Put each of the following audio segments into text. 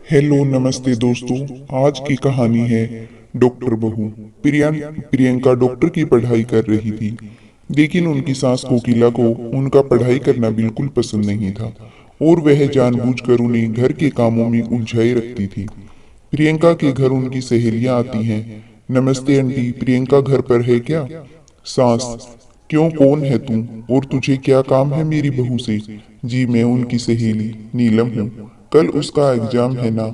Hello नमस्ते दोस्तों। आज की कहानी है डॉक्टर बहू। प्रियंका डॉक्टर की पढ़ाई कर रही थी, लेकिन उनकी सास कोकिला को उनका पढ़ाई करना बिल्कुल पसंद नहीं था और वह जानबूझकर उन्हें घर के कामों में उलझाए रखती थी। प्रियंका के घर उनकी सहेलियां आती हैं। नमस्ते आंटी, प्रियंका घर पर है क्या? सास: क्यों, कौन है तू और तुझे क्या काम है मेरी बहू से? जी, मैं उनकी सहेली नीलम हूँ। कल उसका एग्जाम है ना,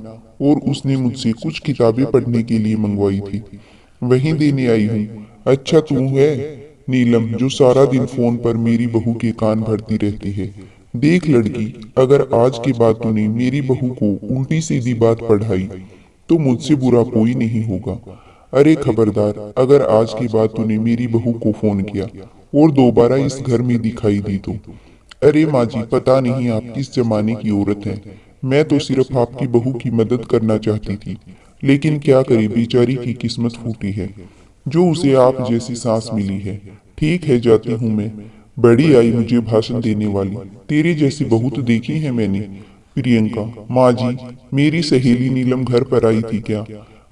और उसने मुझसे कुछ किताबें पढ़ने के लिए मंगवाई थी, वहीं देने आई हूँ। अच्छा, तू है नीलम जो सारा दिन फोन पर मेरी बहू के कान भरती रहती है? देख लड़की, अगर आज के बाद तूने मेरी बहू को उल्टी सीधी बात पढ़ाई तो मुझसे बुरा कोई नहीं होगा। अरे खबरदार, अगर आज के बाद तूने मेरी बहू को फोन किया और दोबारा इस घर में दिखाई दी तो। अरे माँ जी, पता नहीं आप किस जमाने की औरत हैं। मैं तो सिर्फ आपकी बहू की मदद करना चाहती थी, लेकिन क्या करे, बेचारी की किस्मत फूटी है जो उसे आप जैसी सास मिली है। ठीक है, जाती हूँ मैं। बड़ी आई मुझे भाषण देने वाली, तेरी जैसी बहू तो देखी है मैंने। प्रियंका: माँ जी, मेरी सहेली नीलम घर पर आई थी क्या?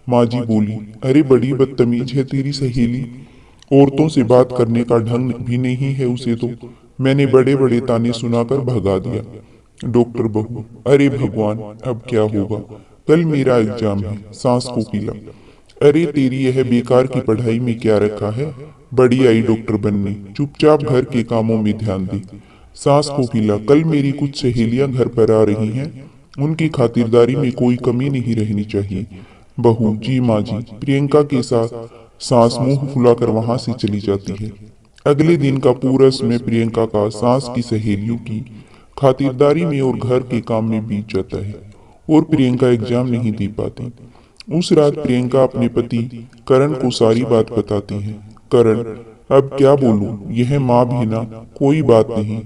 माँ जी बोली: अरे बड़ी बदतमीज है तेरी सहेली, औरतों से बात करने का ढंग भी नहीं है उसे तो। मैंने बड़े बड़े ताने सुनाकर भगा दिया। डॉक्टर बहू: अरे भगवान, अब क्या होगा? कल मेरा एग्जाम है। सांस कोकिला: अरे तेरी यह बेकार की पढ़ाई में क्या रखा है? बड़ी आई डॉक्टर बनने, चुपचाप घर के कामों में ध्यान दे। सांस कोकिला: कल मेरी कुछ सहेलियां घर पर आ रही हैं, उनकी खातिरदारी में कोई कमी नहीं रहनी चाहिए। बहू: जी माँ जी। प्रियंका के साथ सांस मुंह फुलाकर वहां से चली जाती है। अगले दिन का पूरा समय प्रियंका का सांस की सहेलियों की खातिरदारी में और घर के काम में बीत जाता है, और प्रियंका एग्जाम नहीं दे पाती। उस रात प्रियंका अपने पति करण को सारी बात बताती है। करण: अब क्या बोलूं, यह माँ भी ना, कोई बात नहीं,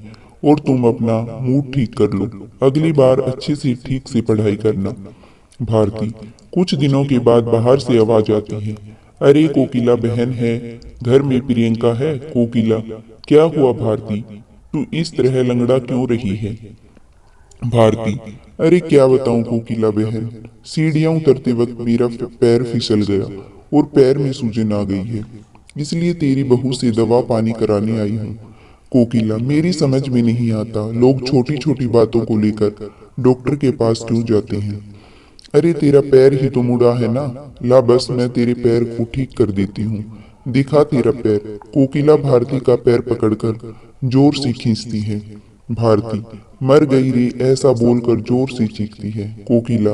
और तुम अपना मूड ठीक कर लो, अगली बार अच्छे से ठीक से पढ़ाई करना। भारती: कुछ दिनों के बाद बाहर से आवाज आती है। अरे कोकिला बहन है, घर में प्रियंका है। कोकिला: क्या हुआ भारती, तू इस तरह लंगड़ा क्यों रही है? भारती: अरे क्या बताऊं कोकिला बहन, सीढ़ियां उतरते वक्त मेरा पैर फिसल गया और पैर में सूजन आ गई है, इसलिए तेरी बहू से दवा पानी कराने आई हूँ। कोकिला: मेरी समझ में नहीं आता, लोग छोटी छोटी बातों को लेकर डॉक्टर के पास क्यों जाते हैं? अरे तेरा पैर ही तो मुड़ा है ना, ला बस मैं तेरे पैर को ठीक कर देती हूँ, दिखा तेरा पैर। कोकिला भारती का पैर पकड़कर जोर से खींचती है। भारती: मर गई रे, ऐसा बोलकर जोर से चीखती है। कोकिला: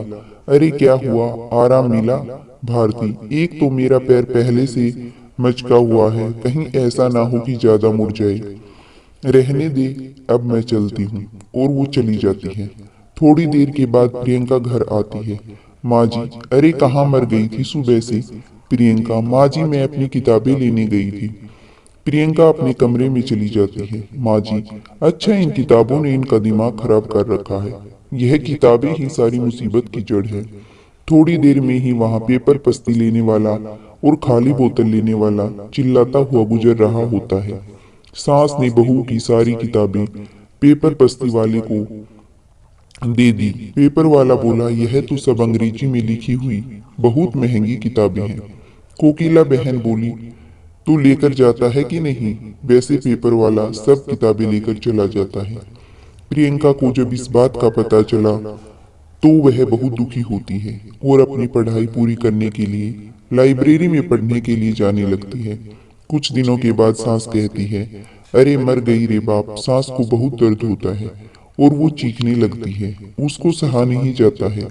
अरे क्या हुआ, आराम मिला? भारती: एक तो मेरा पैर पहले से मचका हुआ है, कहीं ऐसा ना हो कि ज्यादा मुड़ जाए। रहने दे, अब मैं चलती हूँ। और वो चली जाती है। थोड़ी देर के बाद प्रियंका घर आती है। माँ जी: अरे कहाँ मर गई थी सुबह से? प्रियंका: माँ जी, मैं अपनी किताबें लेने गई थी। प्रियंका अपने कमरे में चली जाती है। माँ जी: अच्छा, इन किताबों ने इनका दिमाग खराब कर रखा है, यह किताबें ही सारी मुसीबत की जड़ है। थोड़ी देर में ही वहाँ पेपर पस्ती लेने वाला और खाली बोतल लेने वाला चिल्लाता हुआ गुजर रहा होता है। सास ने बहू की सारी किताबें पेपर पस्ती वाले को दे दी। पेपर वाला बोला, यह तो सब अंग्रेजी में लिखी हुई बहुत महंगी किताबें हैं। कोकिला बहन बोली, तू लेकर जाता है कि नहीं? वैसे पेपर वाला सब किताबें लेकर चला जाता है। प्रियंका को जब इस बात का पता चला तो वह बहुत दुखी होती है और अपनी पढ़ाई पूरी करने के लिए लाइब्रेरी में पढ़ने के लिए जाने लगती है। कुछ दिनों के बाद सास कहती है, अरे मर गई रे बाप। सास को बहुत दर्द होता है और वो चीखने लगती है, उसको सहा नहीं जाता है।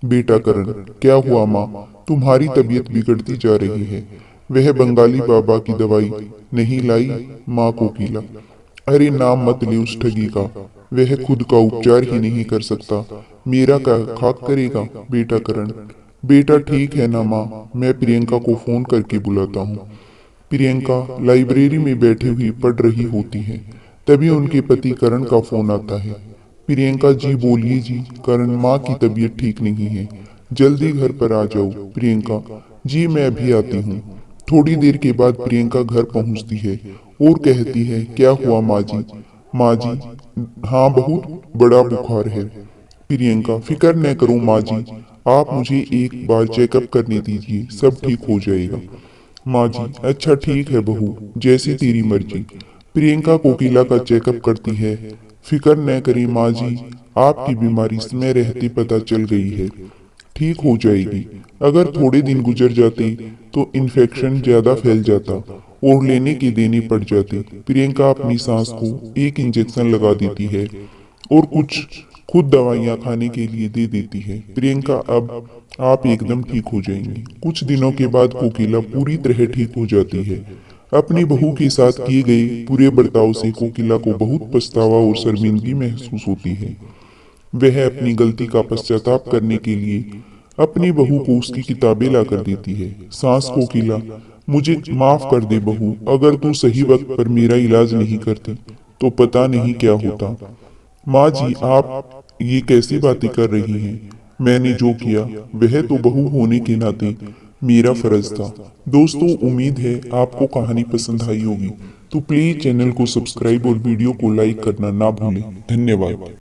बेटा करण: क्या हुआ माँ, तुम्हारी तबीयत बिगड़ती जा रही है। वह बंगाली बाबा की दवाई नहीं लाई? माँ कोकिला: अरे नाम मत ले उस ठगी का, वह खुद का उपचार ही नहीं कर सकता, मेरा क्या खाक करेगा। बेटा करण: बेटा ठीक है ना माँ, मैं प्रियंका को फोन करके बुलाता हूँ। प्रियंका लाइब्रेरी में बैठी हुई पढ़ रही होती है, तभी उनके पति करण का फोन आता है। प्रियंका: जी बोलिए जी। करण: माँ की तबीयत ठीक नहीं है, जल्दी घर पर आ जाओ। प्रियंका: जी मैं अभी आती हूँ। थोड़ी देर के बाद प्रियंका घर पहुँचती है और कहती है, क्या हुआ माँ जी? माँ जी: हाँ बहुत बड़ा बुखार है। प्रियंका: फिक्र न करो माँ जी, आप मुझे एक बार चेकअप करने दीजिए, सब ठीक हो जाएगा। माँ जी, अच्छा ठीक है बहू, जैसी तेरी मर्जी। प्रियंका कोकिला का चेकअप करती है। फिक्र न करें माँ जी, आपकी बीमारी समय रहते पता चल गई है, ठीक हो जाएगी। अगर थोड़े दिन गुजर जाते तो इन्फेक्शन ज्यादा फैल जाता और लेने के देने पड़ जाते। प्रियंका अपनी सांस को एक इंजेक्शन लगा देती है और कुछ खुद दवाइयाँ खाने के लिए दे देती है। प्रियंका, अब आप एकदम ठीक हो जाएंगी। कुछ दिनों के बाद कोकिला पूरी तरह ठीक हो जाती है। अपनी बहू के साथ किए गए बुरे बर्ताव से कोकिला को बहुत पछतावा और शर्मिंदगी महसूस होती है। वह अपनी गलती का पश्चाताप करने के लिए अपनी बहू को उसकी किताबें ला कर देती है। सास कोकिला, मुझे माफ कर दे बहू, अगर तू सही वक्त पर मेरा इलाज नहीं करती तो पता नहीं क्या होता। माँ जी, आप ये कैसी बातें कर रही हैं? मैंने जो किया वह तो बहू होने के नाते मेरा फर्ज था। दोस्तों, उम्मीद है आपको कहानी पसंद आई होगी, तो प्लीज चैनल को सब्सक्राइब और वीडियो को लाइक करना ना भूलें। धन्यवाद।